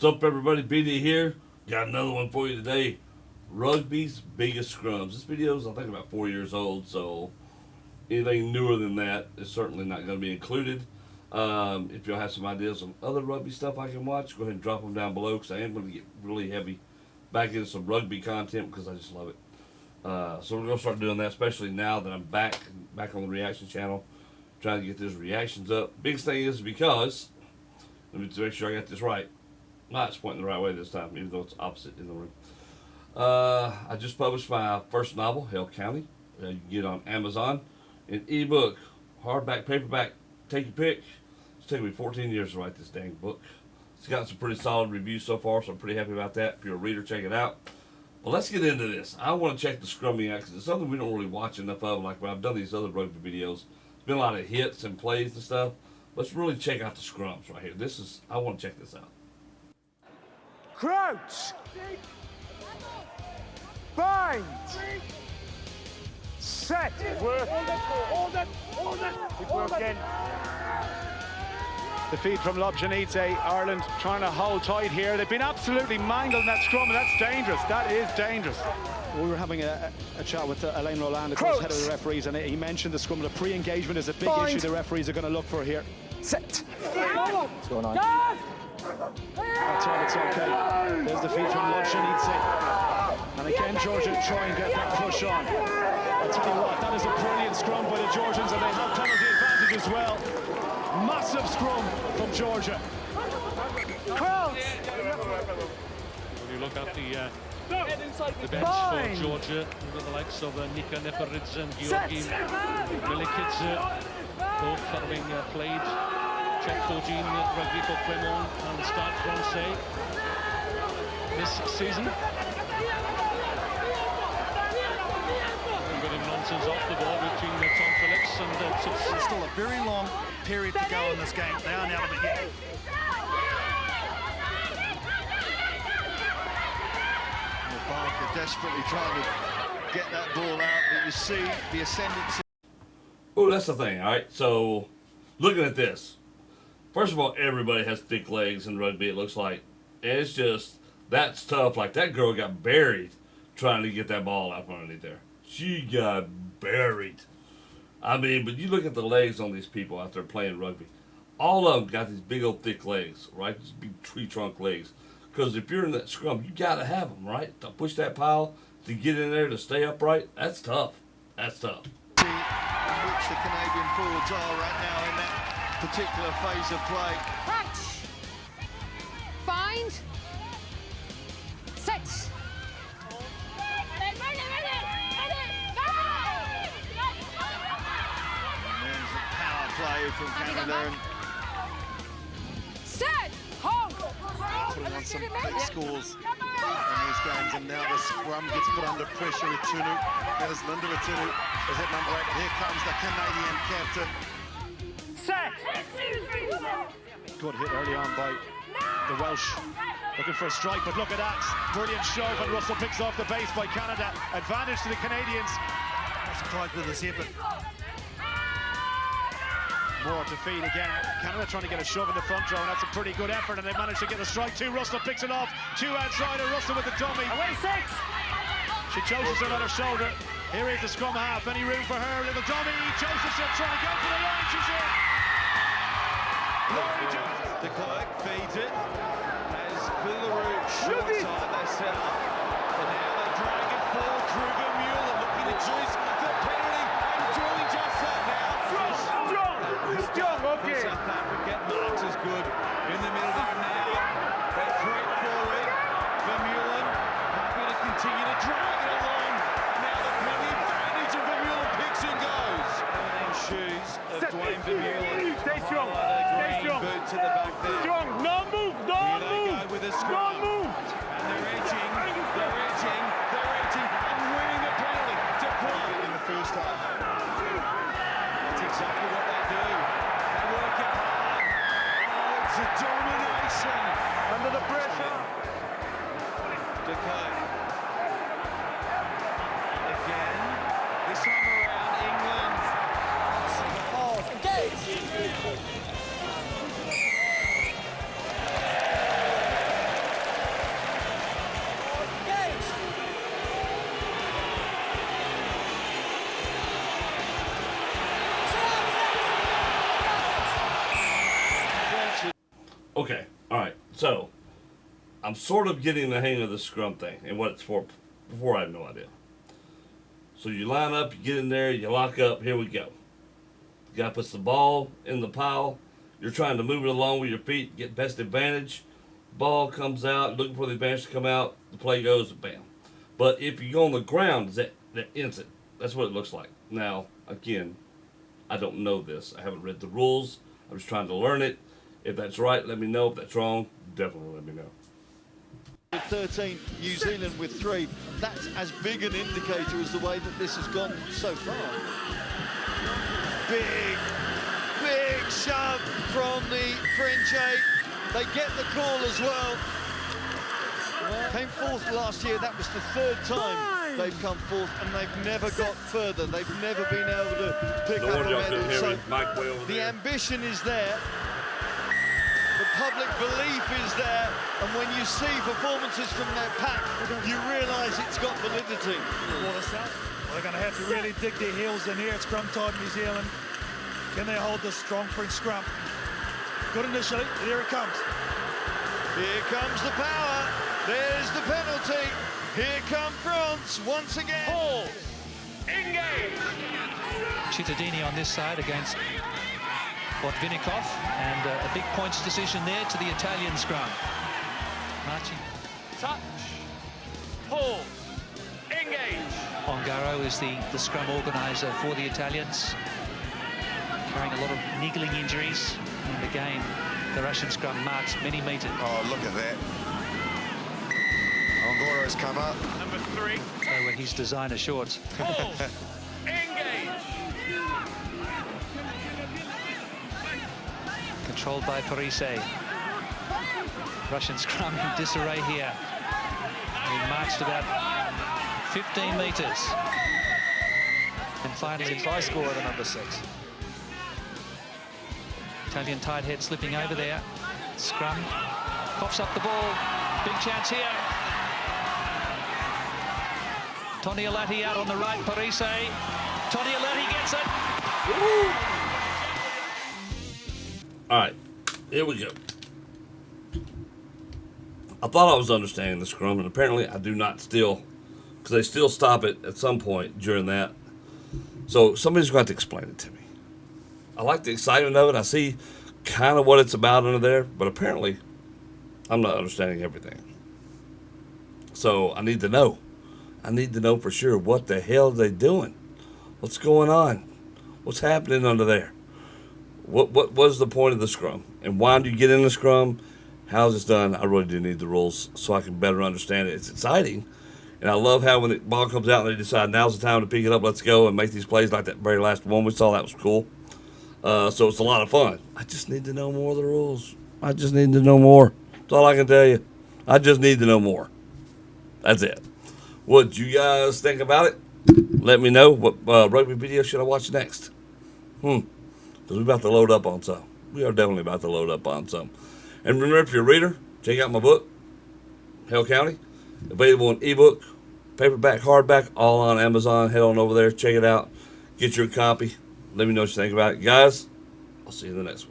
What's up, everybody? BD here. Got another one for you today. Rugby's biggest scrums. This video is, I think, about 4 years old, so anything newer than that is certainly not going to be included. If y'all have some ideas on other rugby stuff I can watch, go ahead and drop them down below, because I am going to get really heavy back into some rugby content because I just love it. So we're going to start doing that, especially now that I'm back on the reaction channel, trying to get those reactions up. Biggest thing is because, let me make sure I got this right. It's pointing the right way this time, even though it's opposite in the room. I just published my first novel, Hell County. You can get it on Amazon. An ebook, hardback, paperback, take your pick. It's taken me 14 years to write this dang book. It's gotten some pretty solid reviews so far, so I'm pretty happy about that. If you're a reader, check it out. Well, let's get into this. I want to check the scrumming out because it's something we don't really watch enough of. Like when I've done these other rugby videos, there's been a lot of hits and plays and stuff. Let's really check out the scrums right here. I want to check this out. Crouch! Bind! Set! Work! Hold it! Good work again. The feed from Lobjanite, Ireland trying to hold tight here. They've been absolutely mangled in that scrum, and that's dangerous. That is dangerous. We were having a chat with Alain Roland, of course, head of the referees, and he mentioned the scrum. The pre-engagement is a big issue the referees are going to look for here. Set! What's going on? That's all, it's okay. There's the feed from Lobjanite. And again, Georgia try and get that push on. I'll tell you what, that is a brilliant scrum by the Georgians, and they have penalty advantage as well. Massive scrum from Georgia. When you look at the bench for Georgia, you've got the likes of Nika Neferidze and Georgi Milikidze, both having played Check 14 rugby for Clermont and the Stade Francais this season. Got him nonsense off the ball between Tom Phillips and There's still a very long period to go in this game. They are now to begin. Barker desperately trying to get that ball out, but you see the ascendancy. Oh, that's the thing, all right? So, looking at this, first of all, everybody has thick legs in rugby, it looks like. And it's just, that's tough. Like, that girl got buried trying to get that ball out from underneath there. She got buried. I mean, but you look at the legs on these people out there playing rugby. All of them got these big old thick legs, right? These big tree trunk legs. Because if you're in that scrum, you got to have them, right? To push that pile, to get in there, to stay upright. That's tough. That's tough. In which the Canadian forwards are right now in that particular phase of play. Catch. Bind. Set. There's a power play from Canada. And Set. Hold. putting on some big scores in these games, and now the scrum gets put under pressure with Tunu. That is Linda Tunu is at number 8. Here comes the Canadian captain. Set! Good hit early on by the Welsh. Looking for a strike, but look at that. Brilliant shove, and Russell picks off the base by Canada. Advantage to the Canadians. Not surprised with this here, but More to feed again. Canada trying to get a shove in the front row, and that's a pretty good effort, and they managed to get a strike too. Russell picks it off. Two outside, and Russell with the dummy. Away 6! She chooses it on her shoulder. Here is the scrum half. Any room for her? Little dummy. Josephson trying to go for the line. She's in. Laurie Josephson. De Klerk feeds it as Villaroo short side they set up. And now they drag it forward through Vermeulen, looking to juice the penalty and doing just that now. Strong, okay. South Africa, Marks is good in the middle there now. They break for it. Vermeulen happy to continue to drag it along. Now they've got the advantage and Vermeulen picks and goes. And shoes of Dwayne Vermeulen. Stay strong. Stay strong. Boot to the back there. Strong. No move. Here they go with a scrum. No move. And they're edging, and winning the penalty to Clark in the first half. That's exactly what they do. They work it hard. Oh, it's a domination. Under the pressure. De Klerk. Again, this time around, England. Engage. All right, so I'm sort of getting the hang of the scrum thing and what it's for. Before I had no idea. So you line up, you get in there, you lock up. Here we go. The guy puts the ball in the pile. You're trying to move it along with your feet, get best advantage. Ball comes out, looking for the advantage to come out. The play goes, bam. But if you go on the ground, that ends it. That's what it looks like. Now, again, I don't know this. I haven't read the rules. I'm just trying to learn it. If that's right, let me know. If that's wrong, definitely let me know. 13, New Zealand with 3. That's as big an indicator as the way that this has gone so far. Big shove from the French 8. They get the call as well. Came fourth last year. That was the 3rd time they've come fourth, and they've never got further. They've never been able to pick up a medal. So the ambition is there. The public belief is there, and when you see performances from their pack, you realise it's got validity. Well, they're going to have to really dig their heels in here. It's scrum time, New Zealand. Can they hold this strong French scrum? Good initially, and here it comes. Here comes the power. There's the penalty. Here come France once again. Pause. Engage. Cittadini on this side against Botvinnikov, and a big points decision there to the Italian scrum. Marching. Touch. Pause. Engage. Ongaro is the scrum organiser for the Italians, carrying a lot of niggling injuries in the game. The Russian scrum marks many metres. Oh, look at that. Ongoro's come up. Number 3. They were his designer shorts. Pause. Engage. Controlled by Parise. Russian scrum in disarray here. He marched about 15 metres. And finally, Try score at the number 6. Italian tight head slipping over there. Scrum coughs up the ball. Big chance here. Tony Alatti out on the right. Parise. Tony Alatti gets it. Woo! All right, here we go. I thought I was understanding the scrum, and apparently I do not still, because they still stop it at some point during that. So somebody's going to have to explain it to me. I like the excitement of it. I see kind of what it's about under there, but apparently I'm not understanding everything. So I need to know. I need to know for sure what the hell are they doing? What's going on? What's happening under there? What was the point of the scrum? And why do you get in the scrum? How's this done? I really do need the rules so I can better understand it. It's exciting. And I love how when the ball comes out and they decide now's the time to pick it up, let's go and make these plays like that very last one we saw. That was cool. So it's a lot of fun. I just need to know more of the rules. I just need to know more. That's all I can tell you. I just need to know more. That's it. What do you guys think about it? Let me know. What rugby video should I watch next? Because we're about to load up on some. We are definitely about to load up on some. And remember, if you're a reader, check out my book, Hell County. Available in ebook, paperback, hardback, all on Amazon. Head on over there, check it out. Get your copy. Let me know what you think about it. Guys, I'll see you in the next one.